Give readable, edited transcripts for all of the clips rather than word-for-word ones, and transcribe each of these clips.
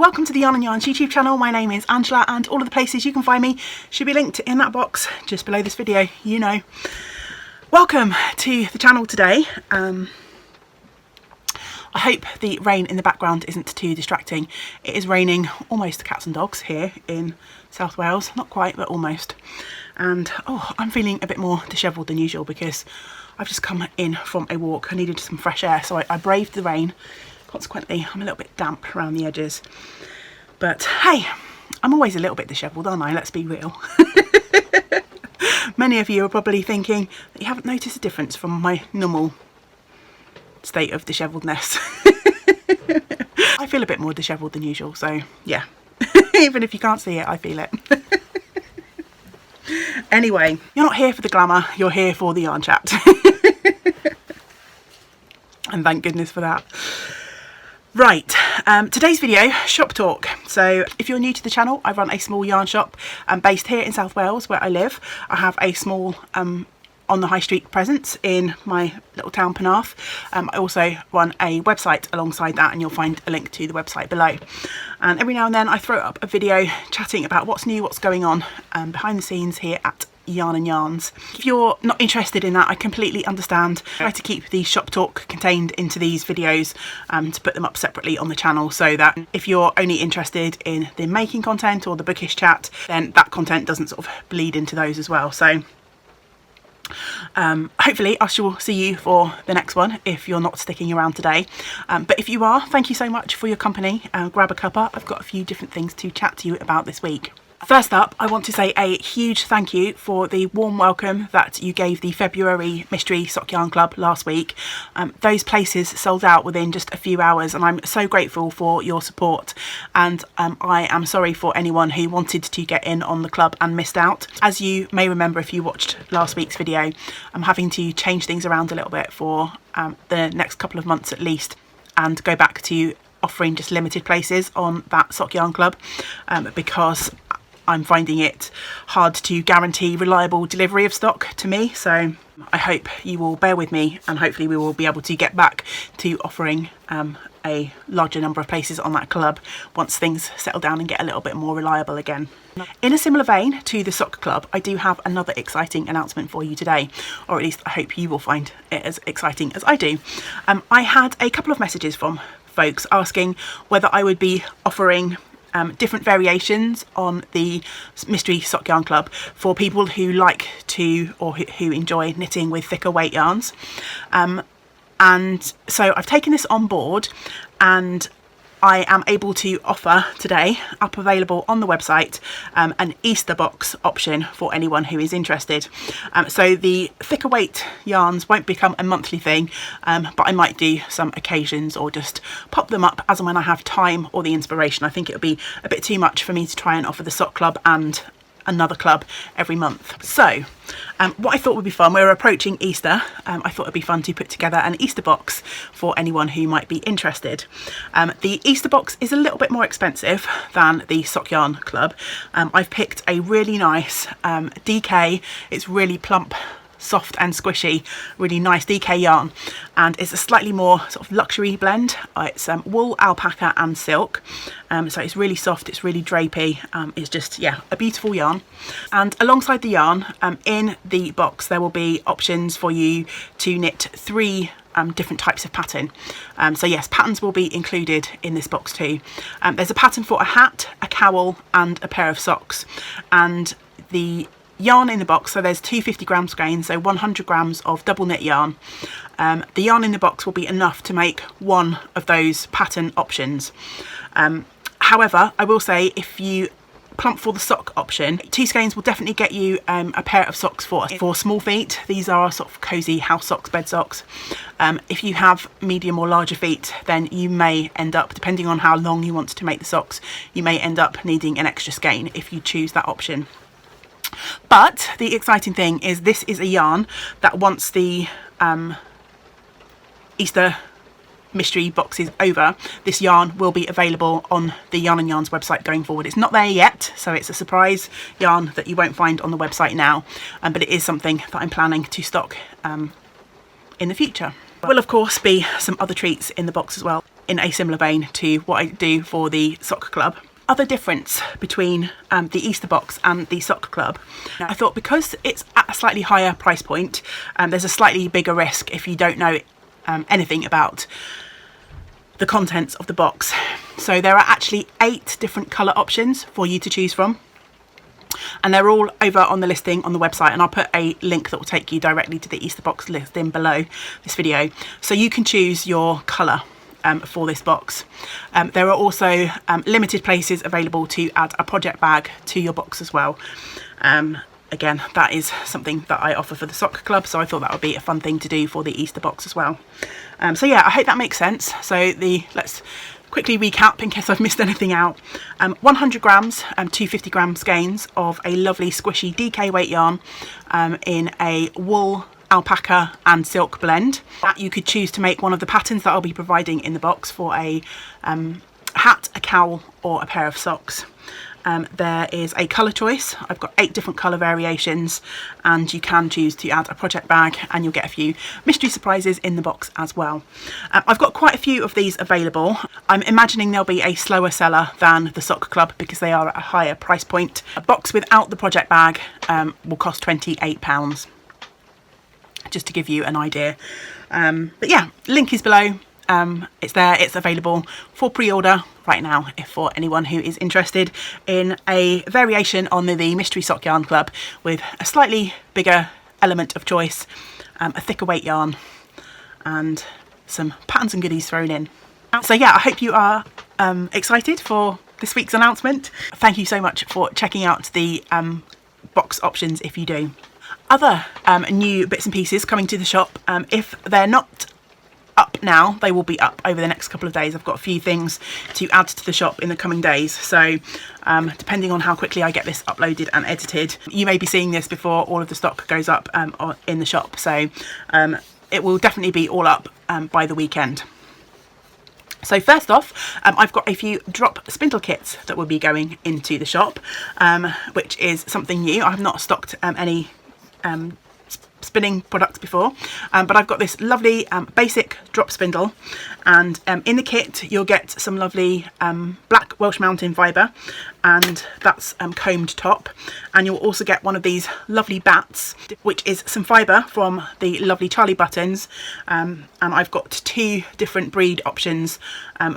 welcome to the Yarn and Yarns YouTube channel. My name is Angela and all of the places you can find me should be linked in that box just below this video, you know. Welcome to the channel today. I hope the rain in the background isn't too distracting. It is raining almost cats and dogs here in South Wales, not quite but almost. And oh, I'm feeling a bit more dishevelled than usual because I've just come in from a walk. I needed some fresh air, so I braved the rain. Consequently, I'm a little bit damp around the edges. But hey, I'm always a little bit dishevelled, aren't I? Let's be real. Many of you are probably thinking that you haven't noticed a difference from my normal state of dishevelledness. I feel a bit more dishevelled than usual, so yeah. Even if you can't see it, I feel it. Anyway, you're not here for the glamour, you're here for the yarn chat. And thank goodness for that. Right, today's video, shop talk. So if you're new to the channel, I run a small yarn shop based here in South Wales where I live. I have a small on the high street presence in my little town Penarth. I also run a website alongside that, and you'll find a link to the website below. And every now and then I throw up a video chatting about what's new, what's going on behind the scenes here at Yarn and Yarns. If you're not interested in that, I completely understand. I try to keep the shop talk contained into these videos to put them up separately on the channel, so that if you're only interested in the making content or the bookish chat, then that content doesn't sort of bleed into those as well. So hopefully I shall see you for the next one if you're not sticking around today, but if you are, thank you so much for your company. Grab a cuppa, I've got a few different things to chat to you about this week. First up, I want to say a huge thank you for the warm welcome that you gave the February Mystery Sock Yarn Club last week. Those places sold out within just a few hours, and I'm so grateful for your support. And I am sorry for anyone who wanted to get in on the club and missed out. As you may remember if you watched last week's video, I'm having to change things around a little bit for the next couple of months at least, and go back to offering just limited places on that Sock Yarn Club because I'm finding it hard to guarantee reliable delivery of stock to me. So I hope you will bear with me, and hopefully we will be able to get back to offering a larger number of places on that club once things settle down and get a little bit more reliable again. In a similar vein to the sock club, I do have another exciting announcement for you today, or at least I hope you will find it as exciting as I do. I had a couple of messages from folks asking whether I would be offering different variations on the Mystery Sock Yarn Club for people who like to, or who enjoy knitting with thicker weight yarns. And so I've taken this on board, and I am able to offer today, up available on the website, an Easter box option for anyone who is interested. So the thicker weight yarns won't become a monthly thing, but I might do some occasions or just pop them up as and when I have time or the inspiration. I think it would be a bit too much for me to try and offer the sock club and another club every month. So what I thought would be fun, we're approaching Easter, I thought it'd be fun to put together an Easter box for anyone who might be interested. The Easter box is a little bit more expensive than the Sock Yarn Club. I've picked a really nice DK, it's really plump, soft and squishy, really nice DK yarn, and it's a slightly more sort of luxury blend. It's wool, alpaca and silk, so it's really soft, it's really drapey, it's just, yeah, a beautiful yarn. And alongside the yarn, in the box there will be options for you to knit 3 different types of pattern. So yes, patterns will be included in this box too. There's a pattern for a hat, a cowl and a pair of socks, and the yarn in the box, so there's 250 gram skeins, so 100 grams of double knit yarn. The yarn in the box will be enough to make one of those pattern options. However, I will say if you plump for the sock option, 2 skeins will definitely get you a pair of socks for small feet. These are sort of cozy house socks, bed socks. If you have medium or larger feet, then you may end up, depending on how long you want to make the socks, you may end up needing an extra skein if you choose that option. But the exciting thing is this is a yarn that once the Easter mystery box is over, this yarn will be available on the Yarn and Yarns website going forward. It's not there yet, so it's a surprise yarn that you won't find on the website now, but it is something that I'm planning to stock in the future. There will of course be some other treats in the box as well. in a similar vein to what I do for the sock club. Other difference between the Easter box and the sock club, I thought because it's at a slightly higher price point, there's a slightly bigger risk if you don't know anything about the contents of the box. So there are actually 8 different colour options for you to choose from, and they're all over on the listing on the website, and I'll put a link that will take you directly to the Easter box listing below this video, so you can choose your colour for this box. There are also limited places available to add a project bag to your box as well. Again, that is something that I offer for the sock club, so I thought that would be a fun thing to do for the Easter box as well. So yeah, I hope that makes sense. So let's quickly recap in case I've missed anything out. 100 grams, 250 gram skeins of a lovely squishy DK weight yarn in a wool, alpaca and silk blend. That you could choose to make one of the patterns that I'll be providing in the box for a hat, a cowl or a pair of socks. There is a colour choice. I've got 8 different colour variations, and you can choose to add a project bag, and you'll get a few mystery surprises in the box as well. I've got quite a few of these available. I'm imagining they'll be a slower seller than the sock club because they are at a higher price point. A box without the project bag will cost £28, just to give you an idea. But yeah, link is below. It's there, it's available for pre-order right now if for anyone who is interested in a variation on the Mystery Sock Yarn Club with a slightly bigger element of choice, a thicker weight yarn and some patterns and goodies thrown in. So yeah, I hope you are excited for this week's announcement. Thank you so much for checking out the box options if you do. Other new bits and pieces coming to the shop, if they're not up now, they will be up over the next couple of days. I've got a few things to add to the shop in the coming days, so depending on how quickly I get this uploaded and edited, you may be seeing this before all of the stock goes up in the shop, so it will definitely be all up by the weekend. So first off, I've got a few drop spindle kits that will be going into the shop, which is something new. I have not stocked any spinning products before, but I've got this lovely basic drop spindle, and in the kit you'll get some lovely black Welsh Mountain fibre, and that's combed top, and you'll also get one of these lovely bats, which is some fibre from the lovely Charlie buttons, and I've got 2 different breed options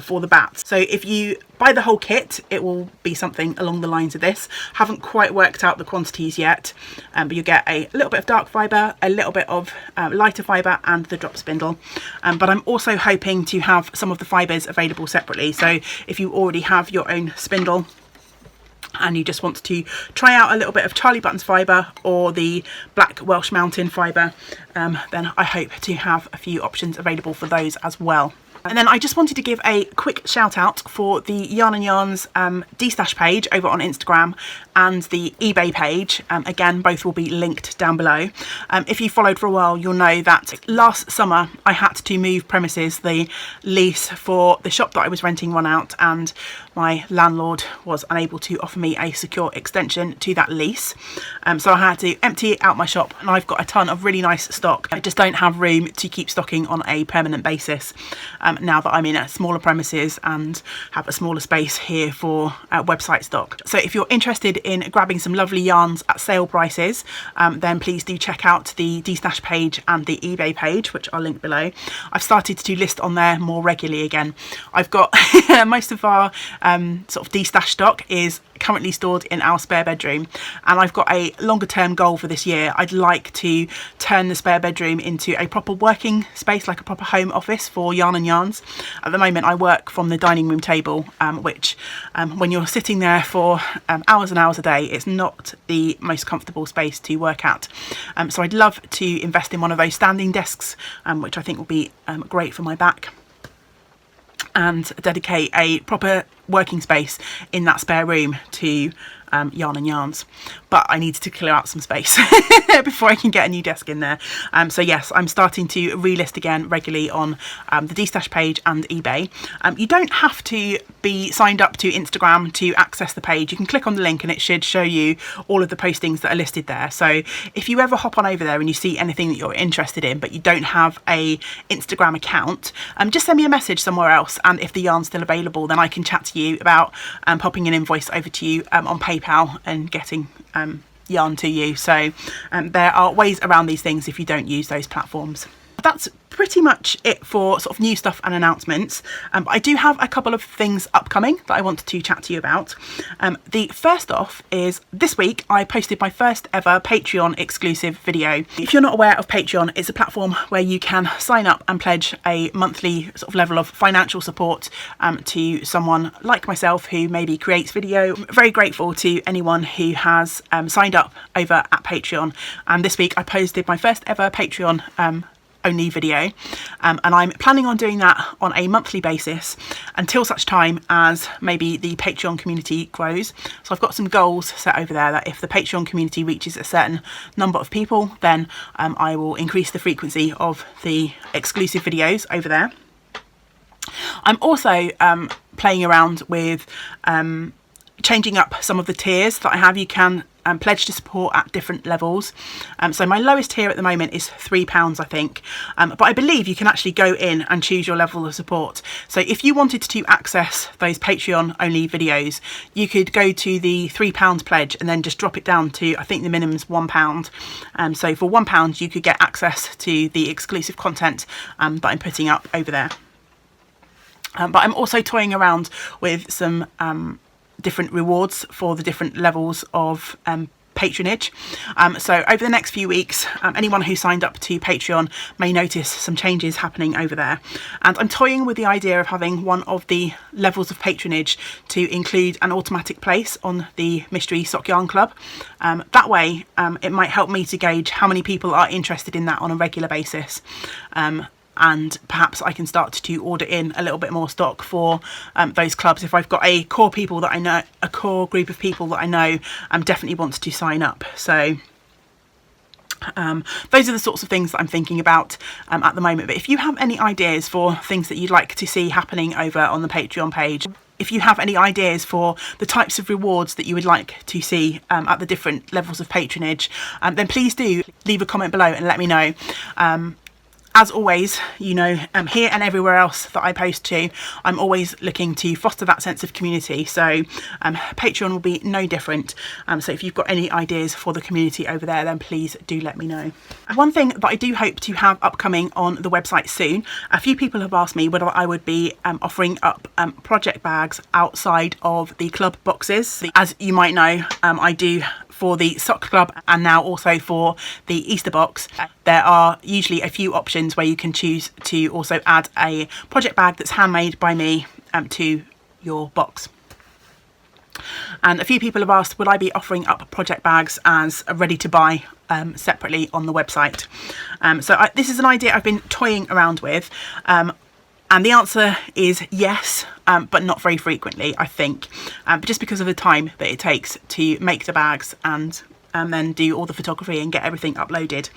for the bats. So if you buy the whole kit, it will be something along the lines of this. Haven't quite worked out the quantities yet, but you get a little bit of dark fibre, a little bit of lighter fibre and the drop spindle, but I'm also hoping to have some of the fibres available separately. So if you already have your own spindle and you just want to try out a little bit of Charlie Buttons fibre or the black Welsh Mountain fibre, then I hope to have a few options available for those as well. And then I just wanted to give a quick shout out for the Yarn and Yarns de-stash page over on Instagram and the eBay page. Again, both will be linked down below. If you followed for a while, you'll know that last summer I had to move premises. The lease for the shop that I was renting ran out, and my landlord was unable to offer me a secure extension to that lease. So I had to empty out my shop, and I've got a ton of really nice stock. I just don't have room to keep stocking on a permanent basis now that I'm in a smaller premises and have a smaller space here for website stock. So if you're interested in grabbing some lovely yarns at sale prices, then please do check out the de-stash page and the eBay page, which I'll link below. I've started to list on there more regularly again. I've got most of our sort of de-stash stock is currently stored in our spare bedroom, and I've got a longer term goal for this year. I'd like to turn the spare bedroom into a proper working space, like a proper home office for Yarn and Yarns. At the moment I work from the dining room table, which when you're sitting there for hours and hours a day, it's not the most comfortable space to work at. So I'd love to invest in one of those standing desks, which I think will be great for my back, and dedicate a proper working space in that spare room to yarn and yarns, but I needed to clear out some space before I can get a new desk in there. So yes, I'm starting to relist again regularly on the Dstash page and eBay. You don't have to be signed up to Instagram to access the page. You can click on the link and it should show you all of the postings that are listed there. So if you ever hop on over there and you see anything that you're interested in but you don't have a Instagram account, just send me a message somewhere else, and if the yarn's still available then I can chat to you about popping an invoice over to you on PayPal and getting yarn to you. So there are ways around these things if you don't use those platforms. That's pretty much it for sort of new stuff and announcements. But I do have a couple of things upcoming that I wanted to chat to you about. The first off is this week I posted my first ever Patreon exclusive video. If you're not aware of Patreon, it's a platform where you can sign up and pledge a monthly sort of level of financial support to someone like myself who maybe creates video. I'm very grateful to anyone who has signed up over at Patreon, and this week I posted my first ever Patreon only video, and I'm planning on doing that on a monthly basis until such time as maybe the Patreon community grows. So I've got some goals set over there that if the Patreon community reaches a certain number of people, then I will increase the frequency of the exclusive videos over there. I'm also playing around with changing up some of the tiers that I have. You can pledge to support at different levels. So my lowest tier at the moment is £3, I think. But I believe you can actually go in and choose your level of support. So if you wanted to access those Patreon only videos, you could go to the £3 pledge and then just drop it down to, I think the minimum is £1. So for £1 you could get access to the exclusive content that I'm putting up over there. But I'm also toying around with some different rewards for the different levels of patronage. So over the next few weeks, anyone who signed up to Patreon may notice some changes happening over there. And I'm toying with the idea of having one of the levels of patronage to include an automatic place on the Mystery Sock Yarn Club. That way, it might help me to gauge how many people are interested in that on a regular basis. And perhaps I can start to order in a little bit more stock for those clubs. If I've got a core people that I know, a core group of people that I know definitely wants to sign up. So those are the sorts of things that I'm thinking about at the moment. But if you have any ideas for things that you'd like to see happening over on the Patreon page, if you have any ideas for the types of rewards that you would like to see at the different levels of patronage, then please do leave a comment below and let me know. As always, you know, here and everywhere else that I post to, I'm always looking to foster that sense of community. So Patreon will be no different. So if you've got any ideas for the community over there, then please do let me know. One thing that I do hope to have upcoming on the website soon, a few people have asked me whether I would be offering up project bags outside of the club boxes. As you might know, I do for the sock club and now also for the Easter box. There are usually a few options where you can choose to also add a project bag that's handmade by me to your box. And a few people have asked, would I be offering up project bags as ready to buy separately on the website? This is an idea I've been toying around with. And the answer is yes, but not very frequently, I think, just because of the time that it takes to make the bags and then do all the photography and get everything uploaded.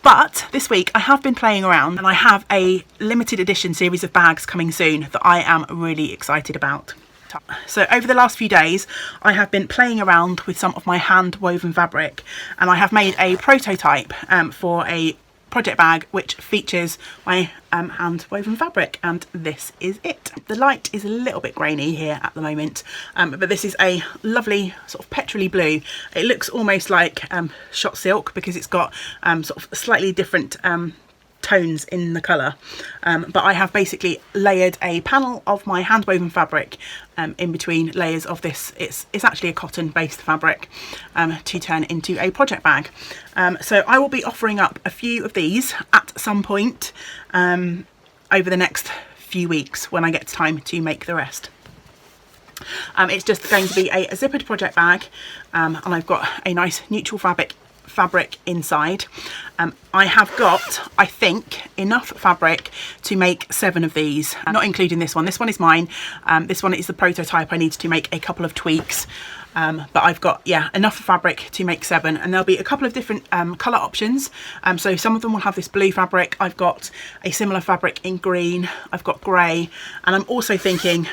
But this week I have been playing around and I have a limited edition series of bags coming soon that I am really excited about. So over the last few days I have been playing around with some of my hand woven fabric, and I have made a prototype for a project bag which features my hand woven fabric, and this is it. The light is a little bit grainy here at the moment, but this is a lovely sort of petrol-y blue. It looks almost like shot silk because it's got sort of slightly different tones in the colour, but I have basically layered a panel of my hand woven fabric in between layers of this. It's actually a cotton based fabric to turn into a project bag. So I will be offering up a few of these at some point over the next few weeks when I get time to make the rest. It's just going to be a zippered project bag, and I've got a nice neutral fabric inside. I I think, enough fabric to make 7 of these, not including this one. This one is mine. This one is the prototype. I need to make a couple of tweaks. But I've got, yeah, enough fabric to make 7, and there'll be a couple of different colour options. So some of them will have this blue fabric. I've got a similar fabric in green. I've got grey, and I'm also thinking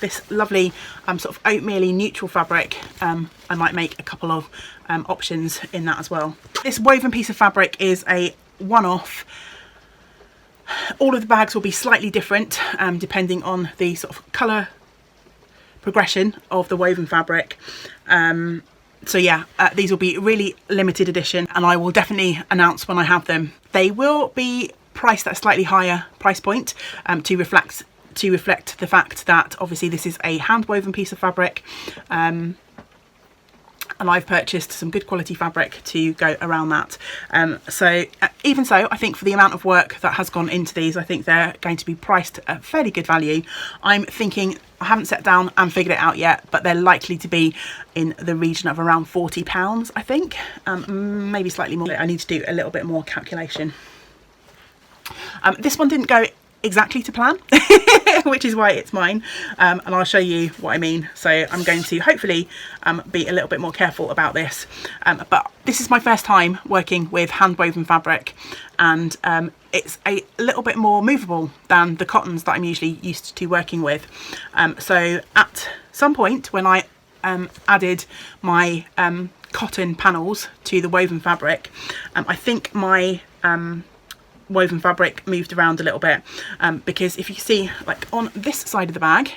this lovely sort of oatmeal-y neutral fabric. I might make a couple of options in that as well. This woven piece of fabric is a one-off. All of the bags will be slightly different depending on the sort of colour progression of the woven fabric. So yeah, these will be really limited edition, and I will definitely announce when I have them. They will be priced at a slightly higher price point to reflect the fact that obviously this is a hand woven piece of fabric, and I've purchased some good quality fabric to go around that. So even so, I think for the amount of work that has gone into these, I think they're going to be priced at fairly good value. I'm thinking, I haven't sat down and figured it out yet, but they're likely to be in the region of around £40, I think, maybe slightly more. I need to do a little bit more calculation. This one didn't go exactly to plan, which is why it's mine, and I'll show you what I mean. So I'm going to hopefully be a little bit more careful about this, but this is my first time working with hand woven fabric, and it's a little bit more movable than the cottons that I'm usually used to working with. So at some point when I added my cotton panels to the woven fabric, I think my woven fabric moved around a little bit, because if you see, like on this side of the bag,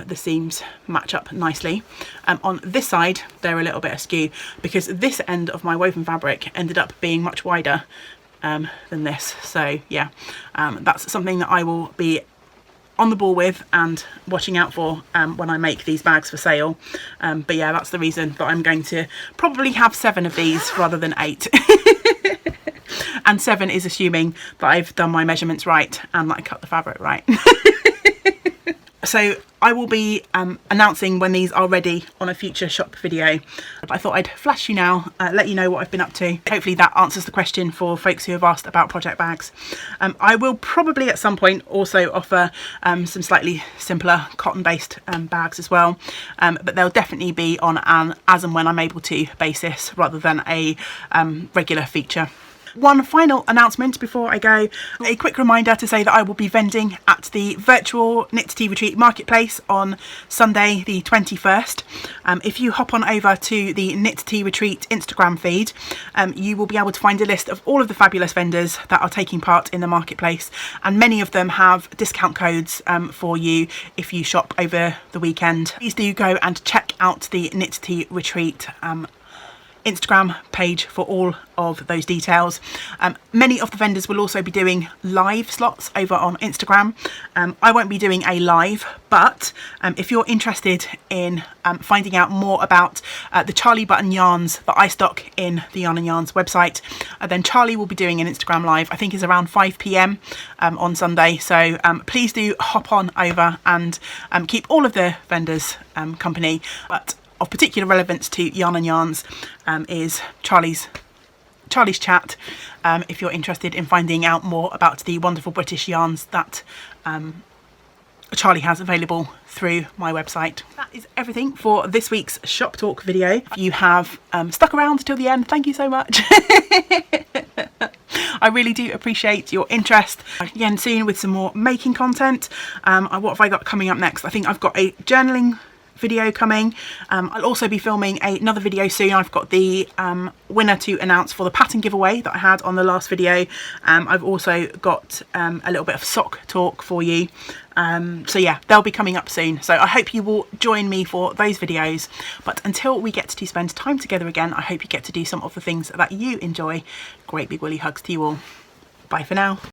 the seams match up nicely. On this side they're a little bit askew because this end of my woven fabric ended up being much wider than this. So yeah, that's something that I will be on the ball with and watching out for when I make these bags for sale. But yeah, that's the reason that I'm going to probably have 7 of these rather than 8. And 7 is assuming that I've done my measurements right and that I cut the fabric right. So I will be announcing when these are ready on a future shop video. I thought I'd flash you now, let you know what I've been up to. Hopefully that answers the question for folks who have asked about project bags. I will probably at some point also offer some slightly simpler cotton-based bags as well, but they'll definitely be on an as and when I'm able to basis rather than a regular feature. One final announcement before I go, a quick reminder to say that I will be vending at the virtual Knit Tea Retreat Marketplace on Sunday the 21st. If you hop on over to the Knit Tea Retreat Instagram feed, you will be able to find a list of all of the fabulous vendors that are taking part in the marketplace, and many of them have discount codes for you if you shop over the weekend. Please do go and check out the Knit Tea Retreat Instagram page for all of those details. Many of the vendors will also be doing live slots over on Instagram. I won't be doing a live, but if you're interested in finding out more about the Charlie button yarns that I stock in the Yarn and Yarns website, then Charlie will be doing an Instagram live, I think is around 5 PM on Sunday. So please do hop on over and keep all of the vendors company. But of particular relevance to Yarn and Yarns is Charlie's chat, if you're interested in finding out more about the wonderful British yarns that Charlie has available through my website. That is everything for this week's Shop Talk video. If you have stuck around till the end, thank you so much. I really do appreciate your interest. Again, soon with some more making content. What have I got coming up next? I think I've got a journaling video coming. I'll also be filming another video soon. I've got the winner to announce for the pattern giveaway that I had on the last video. I've also got a little bit of sock talk for you. So yeah, they'll be coming up soon. So I hope you will join me for those videos. But until we get to spend time together again, I hope you get to do some of the things that you enjoy. Great big woolly hugs to you all. Bye for now.